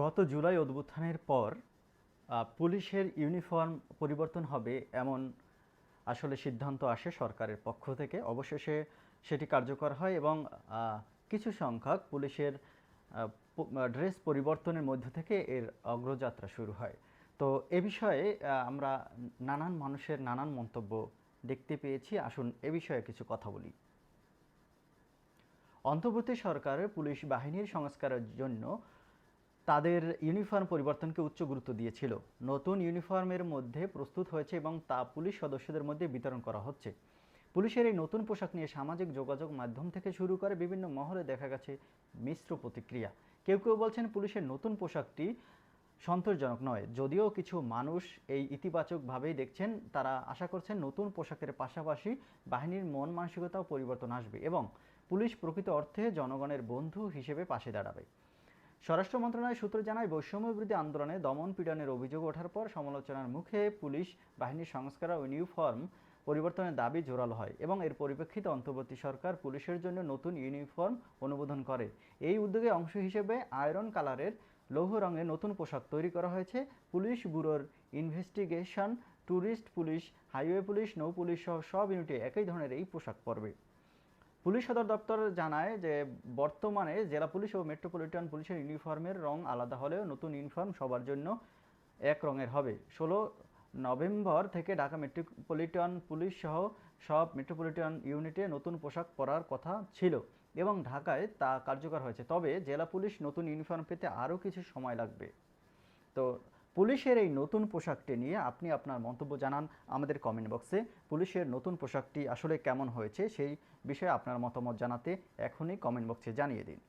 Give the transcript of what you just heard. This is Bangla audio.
গত জুলাই অভ্যুত্থানের পর পুলিশের ইউনিফর্ম পরিবর্তন হবে এমন আসলে সিদ্ধান্ত আসে সরকারের পক্ষ থেকে। অবশেষে সেটি কার্যকর হয় এবং কিছু সংখ্যক পুলিশের ড্রেস পরিবর্তনের মধ্য থেকে এর অগ্রযাত্রা শুরু হয়। তো এ বিষয়ে আমরা নানান মানুষের নানান মন্তব্য দেখতে পেয়েছি। আসুন এ বিষয়ে কিছু কথা বলি। অন্তর্বর্তী সরকারের পুলিশ বাহিনীর সংস্কারের জন্য তাদের ইউনিফর্ম পরিবর্তনকে উচ্চ গুরুত্ব দিয়েছিল। নতুন ইউনিফর্মের মধ্যে প্রস্তুত হয়েছে এবং তা পুলিশ সদস্যদের মধ্যে বিতরণ করা হচ্ছে। পুলিশের এই নতুন পোশাক নিয়ে সামাজিক যোগাযোগ মাধ্যম থেকে শুরু করে বিভিন্ন মহলে দেখা গেছে মিশ্র প্রতিক্রিয়া। কেউ কেউ বলছেন পুলিশের নতুন পোশাকটি সন্তোষজনক নয়, যদিও কিছু মানুষ এই ইতিবাচকভাবেই দেখছেন। তারা আশা করছেন নতুন পোশাকের পাশাপাশি বাহিনীর মন মানসিকতাও পরিবর্তন আসবে এবং পুলিশ প্রকৃত অর্থে জনগণের বন্ধু হিসেবে পাশে দাঁড়াবে। স্বরাষ্ট্র মন্ত্রণালয় সূত্র জানায়, বৈষম্যবিরোধী আন্দোলনে দমন পীড়নের অভিযোগ ওঠার পর সমালোচনার মুখে পুলিশ বাহিনীর সংস্কার ও ইউনিফর্ম পরিবর্তনের দাবি জোরালো হয় এবং এর পরিপ্রেক্ষিতে অন্তর্বর্তী সরকার পুলিশের জন্য নতুন ইউনিফর্ম অনুমোদন করে। এই উদ্যোগের অংশ হিসেবে আয়রন কালারের লৌহ রঙের নতুন পোশাক তৈরি করা হয়েছে। পুলিশ ব্যুরোর investigation, tourist police, highway police, নৌ পুলিশ সহ সব ইউনিটে একই ধরনের এই পোশাক পরবে। পুলিশ সদর দপ্তর জানায় যে বর্তমানে জেলা পুলিশ ও মেট্রোপলিটন পুলিশের ইউনিফর্মের রং আলাদা হলেও নতুন ইউনিফর্ম সবার জন্য এক রঙের হবে। 16 নভেম্বর থেকে ঢাকা মেট্রোপলিটন পুলিশ সহ সব মেট্রোপলিটন ইউনিটে নতুন পোশাক পরার কথা ছিল এবং ঢাকায় তা কার্যকর হয়েছে। তবে জেলা পুলিশ নতুন ইউনিফর্ম পেতে আরও কিছু সময় লাগবে। তো পুলিশের এই নতুন পোশাকটি নিয়ে আপনি আপনার মন্তব্য জানান আমাদের কমেন্ট বক্সে। পুলিশের নতুন পোশাকটি আসলে কেমন হয়েছে সেই বিষয়ে আপনার মতামত জানাতে এখনই কমেন্ট বক্সে জানিয়ে দিন।